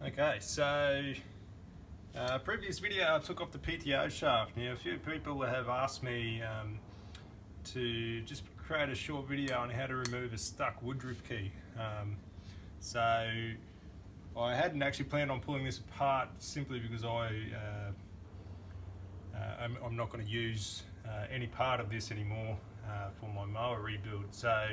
Okay, so previous video I took off the PTO shaft. Now a few people have asked me to just create a short video on how to remove a stuck Woodruff key. So I hadn't actually planned on pulling this apart simply because I'm not going to use any part of this anymore for my mower rebuild. So,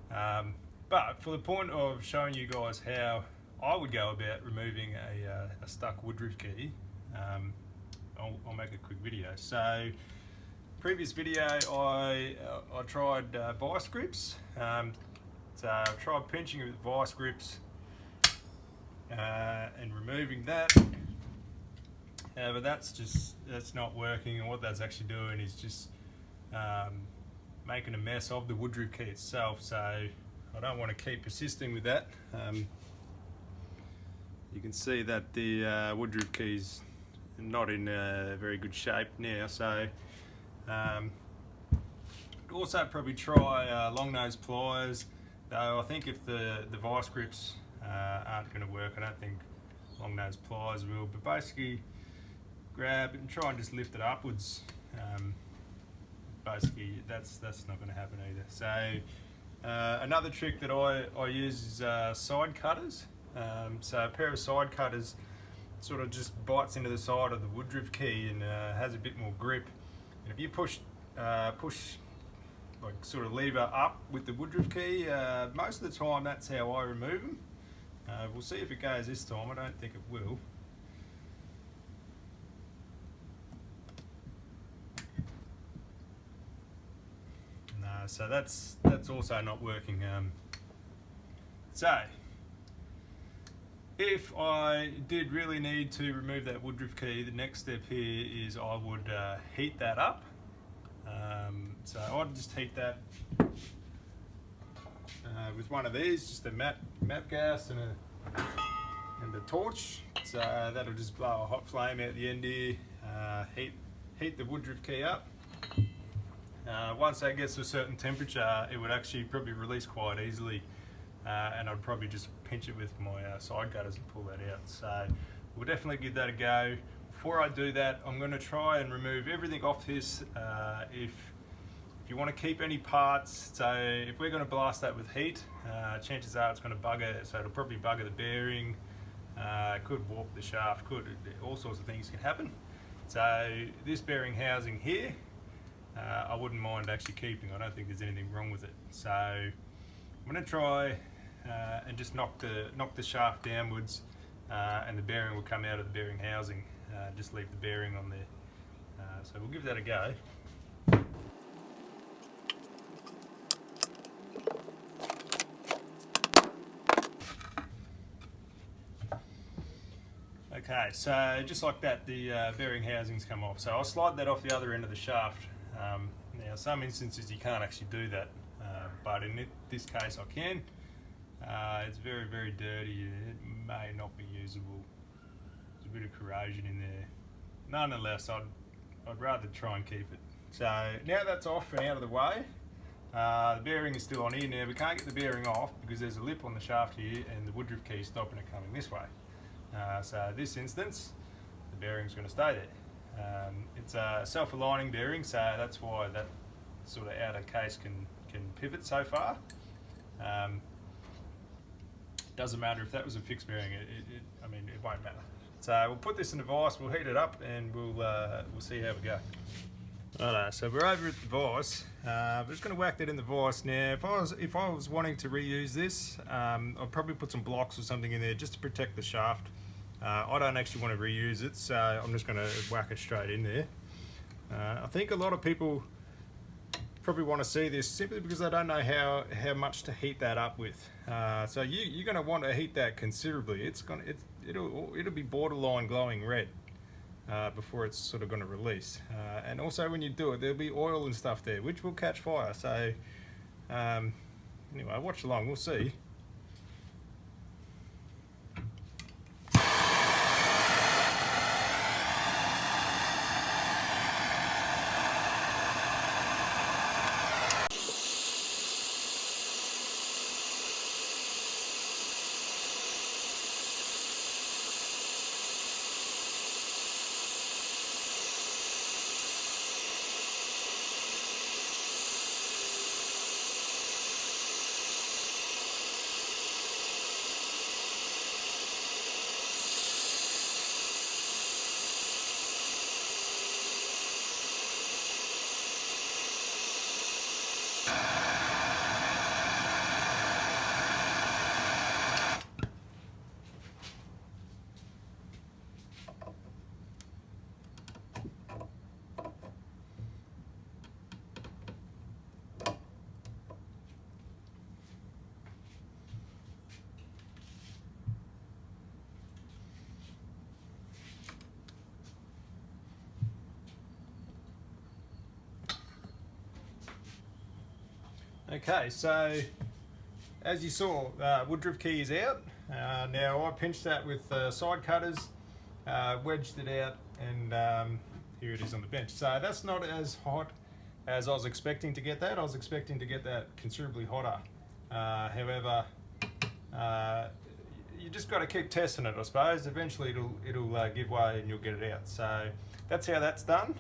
but for the point of showing you guys how I would go about removing a stuck Woodruff key, I'll make a quick video. So, previous video I tried vice grips. So I tried pinching it with vice grips and removing that, but that's not working. And what that's actually doing is just making a mess of the Woodruff key itself. So I don't want to keep persisting with that. You can see that the Woodruff key's not in very good shape now, so I'd also probably try long nose pliers, though I think if the vice grips aren't going to work, I don't think long nose pliers will, but basically grab it and try and just lift it upwards. Basically that's not going to happen either. So another trick that I use is side cutters. So a pair of side cutters sort of just bites into the side of the Woodruff key and has a bit more grip. And if you push like sort of lever up with the Woodruff key, most of the time that's how I remove them. We'll see if it goes this time. I don't think it will. No, so that's also not working. So if I did really need to remove that Woodruff key, the next step here is I would heat that up. So I'd just heat that with one of these, just a map gas and a torch. So that'll just blow a hot flame out the end here. Heat the Woodruff key up. Once that gets to a certain temperature, it would actually probably release quite easily. And I'd probably just pinch it with my side cutters and pull that out. So we'll definitely give that a go. Before I do that, I'm going to try and remove everything off this. If you want to keep any parts, so if we're going to blast that with heat, chances are it's going to bugger, so it'll probably bugger the bearing, could warp the shaft, all sorts of things can happen. So this bearing housing here, I wouldn't mind actually keeping. I don't think there's anything wrong with it. So I'm going to try and just knock the shaft downwards, and the bearing will come out of the bearing housing. Just leave the bearing on there. So we'll give that a go. Okay, so just like that, the bearing housings come off. So I'll slide that off the other end of the shaft. Now, some instances you can't actually do that, but in this case I can. It's very, very dirty. It may not be usable. There's a bit of corrosion in there. Nonetheless, I'd rather try and keep it. So now that's off and out of the way. The bearing is still on here now. We can't get the bearing off because there's a lip on the shaft here and the Woodruff key is stopping it coming this way. So this instance, the bearing's going to stay there. It's a self-aligning bearing, so that's why that sort of outer case can pivot so far. Doesn't matter if that was a fixed bearing. I mean, it won't matter. So we'll put this in the vise, we'll heat it up, and we'll see how we go. Alright, so we're over at the vise. We're just going to whack that in the vise now. If I was wanting to reuse this, I'd probably put some blocks or something in there just to protect the shaft. I don't actually want to reuse it, so I'm just going to whack it straight in there. I think a lot of people probably want to see this simply because they don't know how much to heat that up with. So you're going to want to heat that considerably. It'll be borderline glowing red before it's sort of going to release. And also when you do it, there'll be oil and stuff there, which will catch fire. So anyway, watch along. We'll see. Okay, so as you saw, Woodruff Key is out. Now I pinched that with side cutters, wedged it out, and here it is on the bench. So that's not as hot as I was expecting to get that. I was expecting to get that considerably hotter. However, you just got to keep testing it, I suppose. Eventually it'll give way and you'll get it out. So that's how that's done.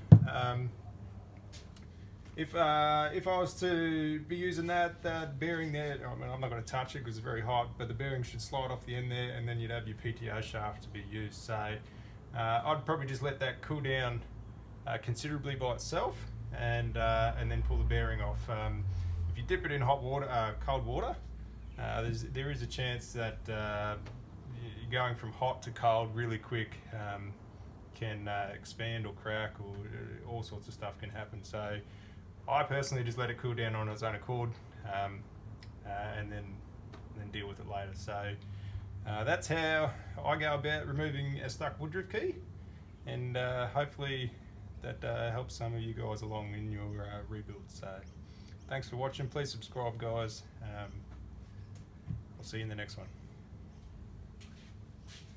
If I was to be using that bearing there, I mean, I'm not going to touch it because it's very hot, but the bearing should slide off the end there, and then you'd have your PTO shaft to be used. So I'd probably just let that cool down considerably by itself, and then pull the bearing off. If you dip it in hot water, cold water, there is a chance that going from hot to cold really quick can expand or crack, or all sorts of stuff can happen. So I personally just let it cool down on its own accord, and then deal with it later. So that's how I go about removing a stuck Woodruff Key, and hopefully that helps some of you guys along in your rebuild. So thanks for watching. Please subscribe, guys. I'll see you in the next one.